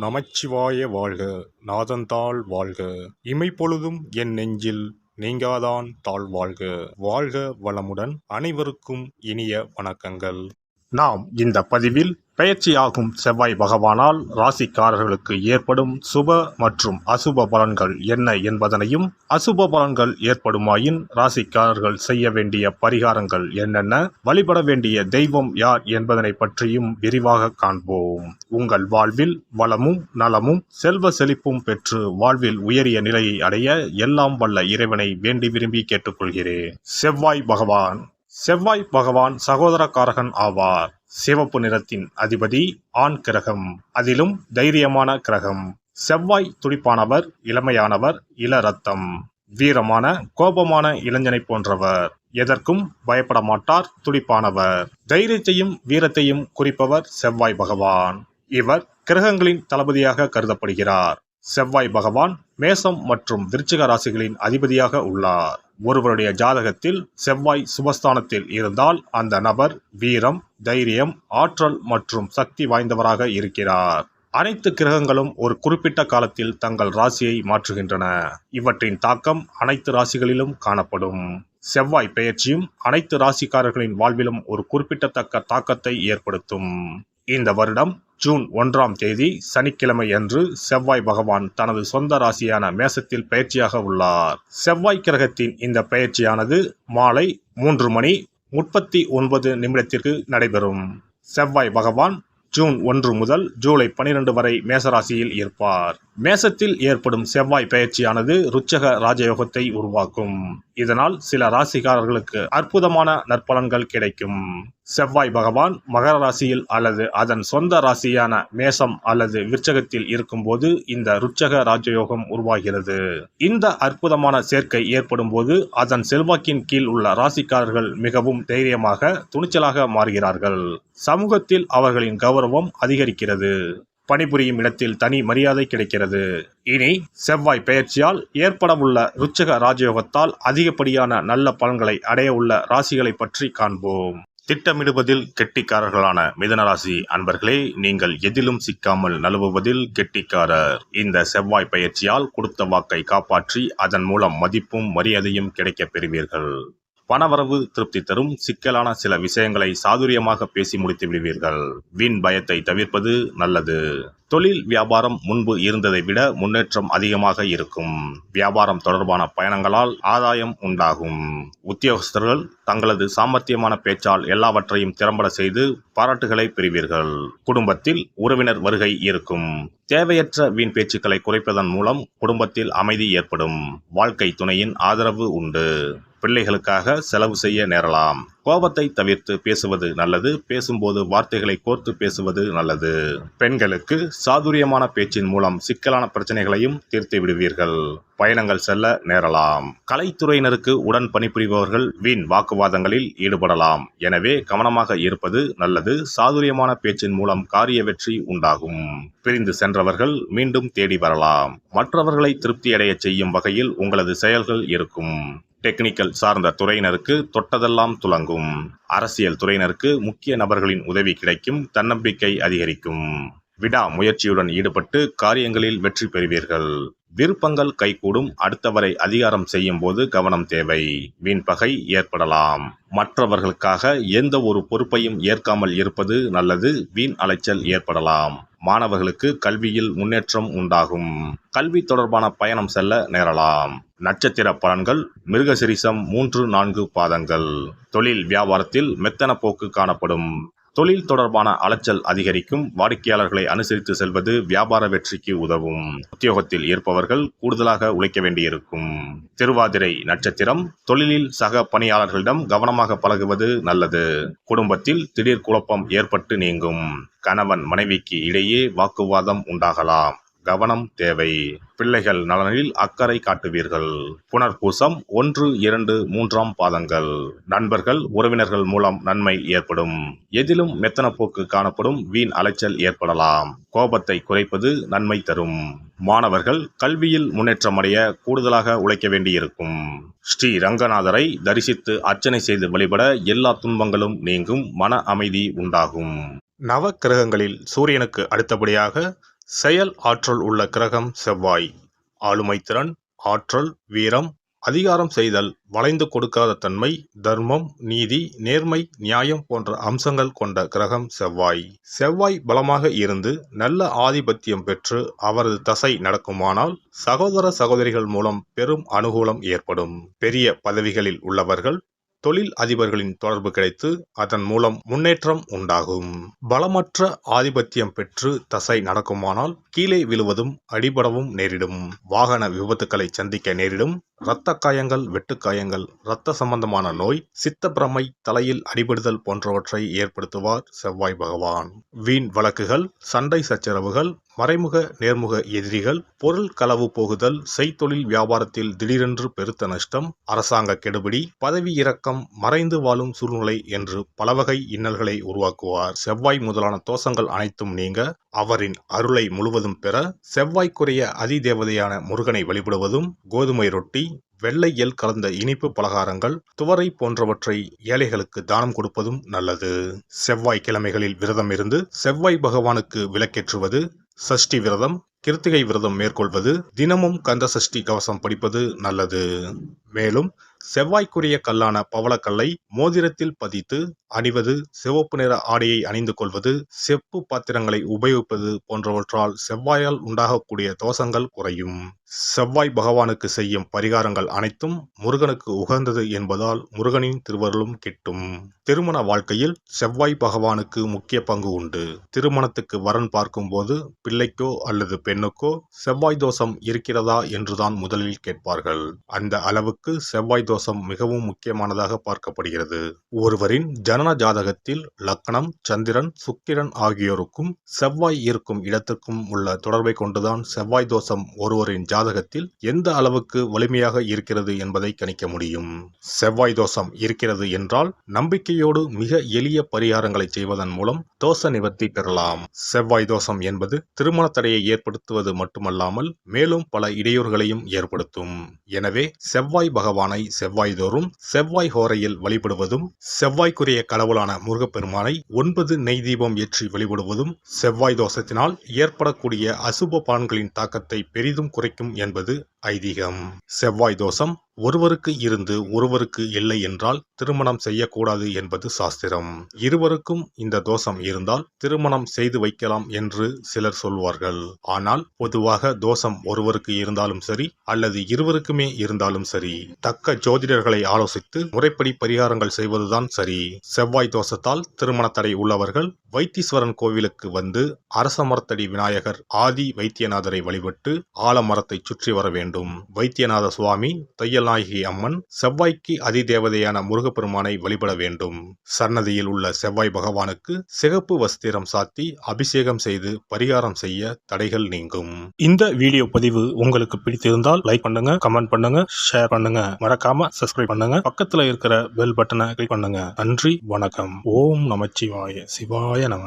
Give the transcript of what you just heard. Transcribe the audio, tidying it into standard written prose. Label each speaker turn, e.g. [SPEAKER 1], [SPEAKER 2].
[SPEAKER 1] நமச்சிவாய வாழ்க. நாதந்தாள் வாழ்க. இமைப்பொழுதும் என் நெஞ்சில் நீங்காதான் தாழ் வாழ்க. வாழ்க வளமுடன். அனைவருக்கும் இனிய வணக்கங்கள். நாம் இந்த பதிவில் பெயர்ச்சியாகும் செவ்வாய் பகவானால் ராசிக்காரர்களுக்கு ஏற்படும் சுப மற்றும் அசுப பலன்கள் என்ன என்பதனையும், அசுப பலன்கள் ஏற்படுமாயின் ராசிக்காரர்கள் செய்ய வேண்டிய பரிகாரங்கள் என்னென்ன, வழிபட வேண்டிய தெய்வம் யார் என்பதனை பற்றியும் விரிவாக காண்போம். உங்கள் வாழ்வில் வளமும் நலமும் செல்வ செழிப்பும் பெற்று வாழ்வில் உயரிய நிலையை அடைய எல்லாம் வல்ல இறைவனை வேண்டி விரும்பி கேட்டுக்கொள்கிறேன். செவ்வாய் பகவான் சகோதரக்காரகன் ஆவார். சிவப்பு நிறத்தின் அதிபதி, ஆண் கிரகம், அதிலும் தைரியமான கிரகம். செவ்வாய் துடிப்பானவர், இளமையானவர், இள ரத்தம், வீரமான கோபமான இளைஞனை போன்றவர். எதற்கும் பயப்பட மாட்டார், துடிப்பானவர். தைரியத்தையும் வீரத்தையும் குறிப்பவர் செவ்வாய் பகவான். இவர் கிரகங்களின் தளபதியாக கருதப்படுகிறார். செவ்வாய் பகவான் மேசம் மற்றும் விருச்சிக ராசிகளின் அதிபதியாக உள்ளார். ஒருவருடைய ஜாதகத்தில் செவ்வாய் சுபஸ்தானத்தில் இருந்தால் அந்த நபர் வீரம், தைரியம், ஆற்றல் மற்றும் சக்தி வாய்ந்தவராக இருக்கிறார். அனைத்து கிரகங்களும் ஒரு குறிப்பிட்ட காலத்தில் தங்கள் ராசியை மாற்றுகின்றன. இவற்றின் தாக்கம் அனைத்து ராசிகளிலும் காணப்படும். செவ்வாய் பெயர்ச்சியும் அனைத்து ராசிக்காரர்களின் வாழ்விலும் ஒரு குறிப்பிடத்தக்க தாக்கத்தை ஏற்படுத்தும். இந்த வருடம் ஜூன் 1ஆம் தேதி சனிக்கிழமை அன்று செவ்வாய் பகவான் தனது சொந்த ராசியான மேசத்தில் பயிற்சியாக உள்ளார். செவ்வாய் கிரகத்தின் இந்த பயிற்சியானது மாலை 3:39 நடைபெறும். செவ்வாய் பகவான் ஜூன் 1 முதல் ஜூலை 12 வரை மேசராசியில் இருப்பார். மேசத்தில் ஏற்படும் செவ்வாய் பெயர்ச்சியானது ருச்சக ராஜயோகத்தை உருவாக்கும். இதனால் சில ராசிக்காரர்களுக்கு அற்புதமான நற்பலன்கள் கிடைக்கும். செவ்வாய் பகவான் மகர ராசியில் அல்லது அதன் சொந்த ராசியான மேசம் அல்லது விருச்சகத்தில் இருக்கும்போது இந்த ருச்சக ராஜயோகம் உருவாகிறது. இந்த அற்புதமான சேர்க்கை ஏற்படும் போது அதன் செல்வாக்கின் கீழ் உள்ள ராசிக்காரர்கள் மிகவும் தைரியமாக, துணிச்சலாக மாறுகிறார்கள். சமூகத்தில் அவர்களின் கௌரவம் அதிகரிக்கிறது. பணிபுரியும் இடத்தில் தனி மரியாதை கிடைக்கிறது. இனி செவ்வாய் பெயர்ச்சியால் ஏற்படவுள்ள ருச்சக ராஜயோகத்தால் அதிகப்படியான நல்ல பலன்களை அடைய உள்ள ராசிகளை பற்றி காண்போம். திட்டமிடுவதில் கெட்டிக்காரர்களான மிதுனராசி அன்பர்களே, நீங்கள் எதிலும் சிக்காமல் நழுவுவதில் கெட்டிக்காரர். இந்த செவ்வாய் பெயர்ச்சியால் கொடுத்த வாக்கை காப்பாற்றி அதன் மூலம் மதிப்பும் மரியாதையும் கிடைக்கப் பெறுவீர்கள். பணவரவு திருப்தி தரும். சிக்கலான சில விஷயங்களை சாதுரியமாக பேசி முடித்து விடுவீர்கள். வீண் பயத்தை தவிர்ப்பது நல்லது. தொழில் வியாபாரம் முன்பு இருந்ததை விட முன்னேற்றம் அதிகமாக இருக்கும். வியாபாரம் தொடர்பான பயணங்களால் ஆதாயம் உண்டாகும். உத்தியோகஸ்தர்கள் தங்களது சாமர்த்தியமான பேச்சால் எல்லாவற்றையும் திறம்பட செய்து பாராட்டுகளை பெறுவீர்கள். குடும்பத்தில் உறவினர் வருகை இருக்கும். தேவையற்ற வீண் பேச்சுக்களை குறைப்பதன் மூலம் குடும்பத்தில் அமைதி ஏற்படும். வாழ்க்கை துணையின் ஆதரவு உண்டு. பிள்ளைகளுக்காக செலவு செய்ய நேரலாம். கோபத்தை தவிர்த்து பேசுவது நல்லது. பேசும்போது வார்த்தைகளை கோர்த்து பேசுவது நல்லது. பெண்களுக்கு சாதுரியமான பேச்சின் மூலம் சிக்கலான பிரச்சனைகளையும் தீர்த்து விடுவீர்கள். பயணங்கள் செல்ல நேரலாம். கலைத்துறையினருக்கு உடன் பணிபுரிபவர்கள் வீண் வாக்குவாதங்களில் ஈடுபடலாம். எனவே கவனமாக இருப்பது நல்லது. சாதுரியமான பேச்சின் மூலம் காரிய வெற்றி உண்டாகும். பிரிந்து சென்றவர்கள் மீண்டும் தேடி வரலாம். மற்றவர்களை திருப்தியடைய செய்யும் வகையில் உங்களது செயல்கள் இருக்கும். டெக்னிக்கல் சார்ந்த துறையினருக்கு தொட்டதெல்லாம் துலங்கும். அரசியல் துறையினருக்கு முக்கிய நபர்களின் உதவி கிடைக்கும். தன்னம்பிக்கை அதிகரிக்கும். விடா முயற்சியுடன் ஈடுபட்டு காரியங்களில் வெற்றி பெறுவீர்கள். விருப்பங்கள் கைகூடும். அடுத்தவரை அதிகாரம் செய்யும் போது கவனம் தேவை. வீண்பகை ஏற்படலாம். மற்றவர்களுக்காக எந்த ஒரு பொறுப்பையும் ஏற்காமல் இருப்பது நல்லது. வீண் அலைச்சல் ஏற்படலாம். மாணவர்களுக்கு கல்வியில் முன்னேற்றம் உண்டாகும். கல்வி தொடர்பான பயணம் செல்ல நேரலாம். நட்சத்திர பலன்கள் மிருகசிரிசம் 3-4 பாதங்கள். தொழில் வியாபாரத்தில் மெத்தன போக்கு காணப்படும். தொழில் தொடர்பான அலைச்சல் அதிகரிக்கும். வாடிக்கையாளர்களை அனுசரித்து செல்வது வியாபார வெற்றிக்கு உதவும். உத்தியோகத்தில் இருப்பவர்கள் கூடுதலாக உழைக்க வேண்டியிருக்கும். திருவாதிரை நட்சத்திரம். தொழிலில் சக பணியாளர்களிடம் கவனமாக பழகுவது நல்லது. குடும்பத்தில் திடீர் குழப்பம் ஏற்பட்டு நீங்கும். கணவன் மனைவிக்கு இடையே வாக்குவாதம் உண்டாகலாம். கவனம் தேவை. பிள்ளைகள் நலனில் அக்கறை காட்டுவீர்கள். புனர்பூசம் 1-2-3 பாதங்கள். நண்பர்கள் உறவினர்கள் மூலம் நன்மை ஏற்படும். எதிலும் மெத்தன போக்கு காணப்படும். வீண் அலைச்சல் ஏற்படலாம். கோபத்தை குறைப்பது நன்மை தரும். மாணவர்கள் கல்வியில் முன்னேற்றமடைய கூடுதலாக உழைக்க வேண்டியிருக்கும். ஸ்ரீ ரங்கநாதரை தரிசித்து அர்ச்சனை செய்து வழிபட எல்லா துன்பங்களும் நீங்கும். மன அமைதி உண்டாகும். நவ கிரகங்களில் சூரியனுக்கு அடுத்தபடியாக செயல் ஆற்றல் உள்ள கிரகம் செவ்வாய். ஆளுமை திறன், ஆற்றல், வீரம், அதிகாரம் செய்தல், வளைந்து கொடுக்காத தன்மை, தர்மம், நீதி, நேர்மை, நியாயம் போன்ற அம்சங்கள் கொண்ட கிரகம் செவ்வாய். செவ்வாய் பலமாக இருந்து நல்ல ஆதிபத்தியம் பெற்று அவரது தசை நடக்குமானால் சகோதர சகோதரிகள் மூலம் பெரும் அனுகூலம் ஏற்படும். பெரிய பதவிகளில் உள்ளவர்கள் தொழில் அதிபர்களின் தொடர்பு கிடைத்து அதன் மூலம் முன்னேற்றம் உண்டாகும். பலமற்ற ஆதிபத்தியம் பெற்று தசை நடக்குமானால் கீழே விழுவதும் அடிபடவும் நேரிடும். வாகன விபத்துக்களை சந்திக்க நேரிடும். இரத்த காயங்கள், வெட்டுக்காயங்கள், இரத்த சம்பந்தமான நோய், சித்தப்பிரமை, தலையில் அடிபடுதல் போன்றவற்றை ஏற்படுத்துவார் செவ்வாய் பகவான். வீண் வழக்குகள், சண்டை சச்சரவுகள், மறைமுக நேர்முக எதிரிகள், பொருள் களவு போகுதல், செய்தொழில் வியாபாரத்தில் திடீரென்று பெருத்த நஷ்டம், அரசாங்க கெடுபிடி, பதவி இறக்கம், மறைந்து வாழும் சூழ்நிலை என்று பலவகை இன்னல்களை உருவாக்குவார். செவ்வாய் முதலான தோஷங்கள் அனைத்தும் நீங்க அவரின் அருளை முழுவதும் பெற செவ்வாய்க்குரிய அதிதேவதையான முருகனை வழிபடுவதும், கோதுமை ரொட்டி, வெள்ளை எள் கலந்த இனிப்பு பலகாரங்கள், துவரை போன்றவற்றை ஏழைகளுக்கு தானம் கொடுப்பதும் நல்லது. செவ்வாய் கிழமைகளில் விரதம் இருந்து செவ்வாய் பகவானுக்கு விளக்கேற்றுவது, சஷ்டி விரதம், கிருத்திகை விரதம் மேற்கொள்வது, தினமும் கந்த சஷ்டி கவசம் படிப்பது நல்லது. மேலும் செவ்வாய்க்குரிய கல்லான பவளக்கல்லை மோதிரத்தில் பதித்து அணிவது, சிவப்பு நிற ஆடையை அணிந்து கொள்வது, செப்பு பாத்திரங்களை உபயோகிப்பது போன்றவற்றால் செவ்வாயால் உண்டாகக்கூடிய தோஷங்கள் குறையும். செவ்வாய் பகவானுக்கு செய்யும் பரிகாரங்கள் அனைத்தும் முருகனுக்கு உகந்தது என்பதால் முருகனின் திருவருளும் கிட்டும். திருமண வாழ்க்கையில் செவ்வாய் பகவானுக்கு முக்கிய பங்கு உண்டு. திருமணத்துக்கு வரன் பார்க்கும் போது பிள்ளைக்கோ அல்லது பெண்ணுக்கோ செவ்வாய் தோஷம் இருக்கிறதா என்றுதான் முதலில் கேட்பார்கள். அந்த அளவுக்கு செவ்வாய் தோஷம் மிகவும் முக்கியமானதாக பார்க்கப்படுகிறது. ஒருவரின் ஜனன ஜாதகத்தில் லக்னம், சந்திரன், சுக்கிரன் ஆகியோருக்கும் செவ்வாய் இருக்கும் இடத்திற்கும் உள்ள தொடர்பை கொண்டுதான் செவ்வாய் தோஷம் ஒருவரின் ஜாதகத்தில் எந்த அளவுக்கு வலிமையாக இருக்கிறது என்பதை கணிக்க முடியும். செவ்வாய் தோஷம் இருக்கிறது என்றால் நம்பிக்கையோடு மிக எளிய பரிகாரங்களை செய்வதன் மூலம் தோஷ நிவர்த்தி பெறலாம். செவ்வாய் தோஷம் என்பது திருமண தடையை ஏற்படுத்துவது மட்டுமல்லாமல் மேலும் பல இடையூறுகளையும் ஏற்படுத்தும். எனவே செவ்வாய் பகவானை செவ்வாய் தோறும் செவ்வாய் ஹோரையில் வழிபடுவதும், செவ்வாய்க்குரிய கடவுளான முருகப்பெருமானை 9 நெய் தீபம் ஏற்றி வழிபடுவதும் செவ்வாய் தோஷத்தினால் ஏற்படக்கூடிய அசுப பலன்களின் தாக்கத்தை பெரிதும் குறைக்கும் என்பது ஐதீகம். செவ்வாய் தோஷம் ஒருவருக்கு இருந்து ஒருவருக்கு இல்லை என்றால் திருமணம் செய்யக்கூடாது என்பது சாஸ்திரம். இருவருக்கும் இந்த தோஷம் இருந்தால் திருமணம் செய்து வைக்கலாம் என்று சிலர் சொல்வார்கள். ஆனால் பொதுவாக தோஷம் ஒருவருக்கு இருந்தாலும் சரி அல்லது இருவருக்குமே இருந்தாலும் சரி, தக்க ஜோதிடர்களை ஆலோசித்து முறைப்படி பரிகாரங்கள் செய்வதுதான் சரி. செவ்வாய் தோஷத்தால் திருமண தடை உள்ளவர்கள் வைத்தீஸ்வரன் கோவிலுக்கு வந்து அரச மரத்தடி விநாயகர் ஆதி வைத்தியநாதரை வழிபட்டு ஆலமரத்தை சுற்றி வர வேண்டும். வைத்தியநாத சுவாமி, தையல்நாயகி அம்மன், செவ்வாய்க்கு அதிதேவதையான முருகப்பெருமானை வழிபட வேண்டும். சன்னதியில் உள்ள செவ்வாய் பகவானுக்கு சிகப்பு வஸ்திரம் சாத்தி அபிஷேகம் செய்து பரிகாரம் செய்ய தடைகள் நீங்கும். இந்த வீடியோ பதிவு உங்களுக்கு பிடித்திருந்தால் லைக் பண்ணுங்க, கமெண்ட் பண்ணுங்க, ஷேர் பண்ணுங்க, மறக்காம சப்ஸ்கிரைப் பண்ணுங்க, பக்கத்துல இருக்கிற பெல் பட்டனை கிளிக் பண்ணுங்க. நன்றி, வணக்கம். ஓம் நமச்சிவாய. சிவாய நம.